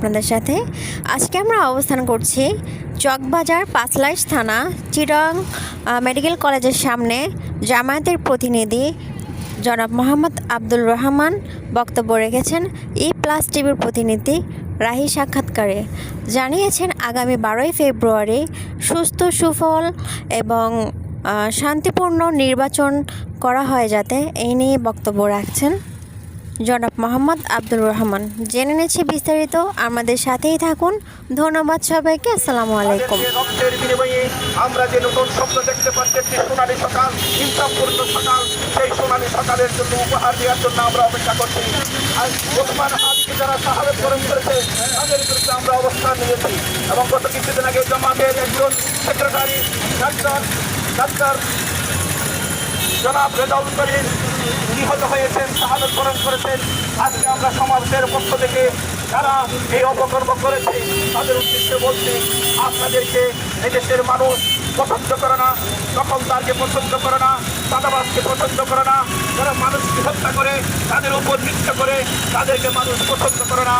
আপনাদের সাথে আজকে আমরা অবস্থান করছি চকবাজার পাঁচলাইশ থানা চিটাগাং মেডিকেল কলেজের সামনে। জামায়াতের প্রতিনিধি জনাব মোহাম্মদ আব্দুল রহমান বক্তব্য রেখেছেন। প্লাস টিভির প্রতিনিধি রাহি সাক্ষাৎকারে জানিয়েছেন আগামী 12ই ফেব্রুয়ারি সুস্থ সুফল এবং শান্তিপূর্ণ নির্বাচন করা হয়, যাতে এই নিয়ে বক্তব্য রাখছেন জনাব মোহাম্মদ আব্দুল রহমান। জেনে নিচ্ছি বিস্তারিত, আমাদের সাথেই থাকুন। ধন্যবাদ সবাইকে। আসসালামু আলাইকুম। রক্তের বিনিময়ে আমরা যে নতুন স্বপ্ন দেখতে পাচ্ছি, একটি সোনালী সকাল, ইনসাফপূর্ণ সকাল, সেই সোনালী সকালের জন্য উপহার দেওয়ার জন্য আমরা অপেক্ষা করছি। আর ওসমান হাদিকে যারা শাহাদাত বরণ করেছে তাদের বিরুদ্ধে আমরা অবস্থান নিয়েছি এবং গত কিছুদিন আগে জামাতের একজন সেক্রেটারি ডাক্তার জনাব রেজাউল করিম নিহত হয়েছেন, শাহাদাত বরণ করেছেন। আজকে আমরা সমাজের পক্ষ থেকে যারা এই অপকর্ম করেছে তাদের উদ্দেশ্যে বলছি, আপনাদেরকে এদেশের মানুষ পছন্দ করে না, দখলদারকে পছন্দ করে না, চাঁদাবাজকে পছন্দ করে না, যারা মানুষকে হত্যা করে তাদের উপর নৃত্য করে তাদেরকে মানুষ পছন্দ করে না।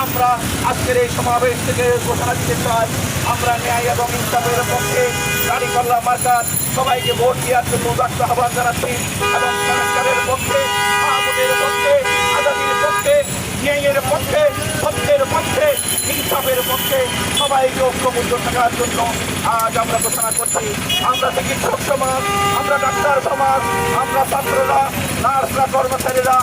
আমরা আজকের এই সমাবেশ থেকে ঘোষণা দিতে চাই, আমরা ন্যায় এবং ইনসাফের পক্ষে দাঁড়িপাল্লা মার্কার সবাইকে ভোট দেওয়ার জন্য উদাত্ত আহ্বান জানাচ্ছি এবং সরকারের পক্ষে, মাহমুদের পক্ষে, আজাদির পক্ষে, ন্যায়ের পক্ষে, সত্যের পক্ষে, ইনসাফের পক্ষে সবাইকে ঐক্যবদ্ধ থাকার জন্য আজ আমরা ঘোষণা করছি। আমরা চিকিৎসক সমাজ, আমরা ডাক্তার সমাজ, আমরা ছাত্ররা, নার্সরা, কর্মচারীরা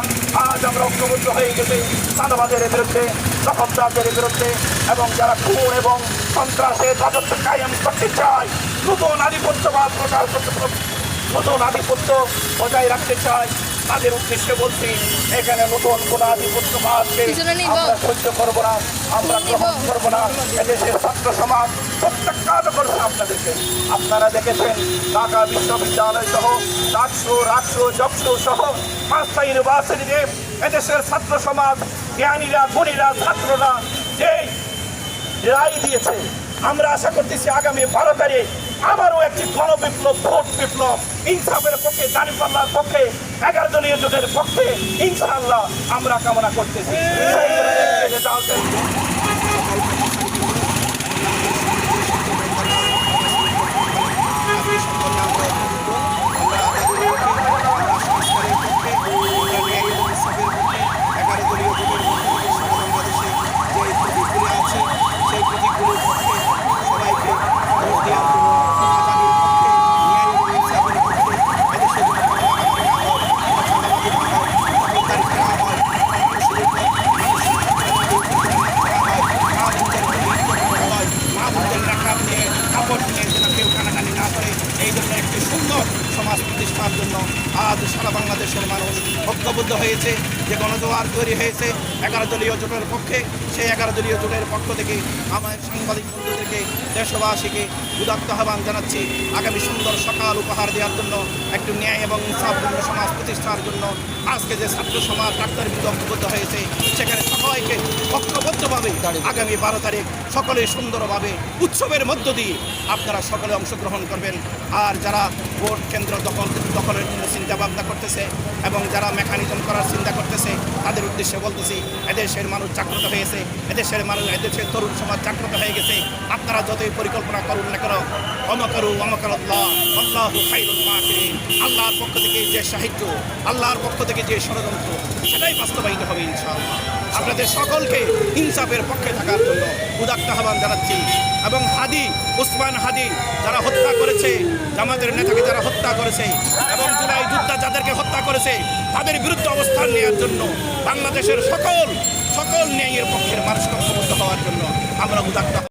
আজ আমরা ঐক্যবদ্ধ হয়ে গেছি চাঁদাবাজের বিরুদ্ধে, দখলদারদের বিরুদ্ধে এবং যারা খুন এবং সন্ত্রাসের রাজত্ব কায়েম করতে চায়, নতুন আধিপত্যবাদ প্রচার করতে, নতুন আধিপত্য বজায় রাখতে চায়, তাদের উদ্দেশ্যে বলছি এখানে নতুন কোন আধিপত্যবাদকে আমরা সহ্য করবো না, আমরা গ্রহণ করবো না। এদেশের ছাত্র সমাজ প্রত্যাখ্যান করছে আপনাদেরকে। আপনারা দেখেছেন ঢাকা বিশ্ববিদ্যালয় সহ রাজশো জকসু সহ 5টা ইউনিভার্সিটিতে এদেশের ছাত্র সমাজ, জ্ঞানীরা, গুণীরা, ছাত্ররা যে রায় দিয়েছে, আমরা আশা করতেছি আগামী 12 তারিখ আবারও একটি গণবিপ্লব, ভোট বিপ্লব, ইনসাফের পক্ষে, দাঁড়িপাল্লার পক্ষে, 11 দলীয় জোটের পক্ষে ইনশাআল্লাহ আমরা কামনা করতেছি। এই জন্য একটি সুন্দর সমাজ প্রতিষ্ঠার জন্য আজ সারা বাংলাদেশের মানুষ ঐক্যবদ্ধ হয়েছে। যে গণজোয়ার তৈরি হয়েছে 11 দলীয় জোটের পক্ষে, সেই 11 দলীয় জোটের পক্ষ থেকে আমার সাংবাদিক বন্ধুদেরকে, দেশবাসীকে উদাত্ত আহ্বান জানাচ্ছি আগামী সুন্দর সকাল উপহার দেওয়ার জন্য, একটু ন্যায় এবং ইনসাফপূর্ণ সমাজ প্রতিষ্ঠার জন্য। আজকে যে ছাত্র সমাজ ডাক্তারবৃন্দ ঐক্যবদ্ধ হয়েছে, সেখানে সবাইকে ঐক্যবদ্ধভাবে আগামী 12 তারিখ সকলে সুন্দরভাবে উৎসবের মধ্য দিয়ে আপনারা সকলে অংশগ্রহণ করবেন। আর যারা ভোট কেন্দ্র দখলের জন্য চিন্তা ভাবনা করতেছে এবং যারা মেকানিজম করার চিন্তা করতেছে, তাদের উদ্দেশ্যে বলতেছি এদেশের মানুষ জাগ্রত হয়েছে, এদেশের তরুণ সমাজ জাগ্রত হয়ে গেছে। আপনারা যতই পরিকল্পনা করুন না কেন, আল্লাহর পক্ষ থেকে যে সাহায্য, আল্লাহর পক্ষ থেকে যে ষড়যন্ত্র, সেটাই বাস্তবায়িত হবে ইনশাআল্লাহ। আপনাদের সকলকে ইনসাফের পক্ষে থাকার জন্য উদাত্ত আহ্বান জানাচ্ছি। এবং ওসমান হাদি যারা হত্যা করেছে, জামাতের নেতাকে যারা হত্যা করেছে এবং জুলাই যোদ্ধা যাদেরকে হত্যা করেছে, তাদের বিরুদ্ধে অবস্থান নেওয়ার জন্য বাংলাদেশের সকল ন্যায়ের পক্ষের মানুষকে ঐক্যবদ্ধ হওয়ার জন্য আমরা উদাত্ত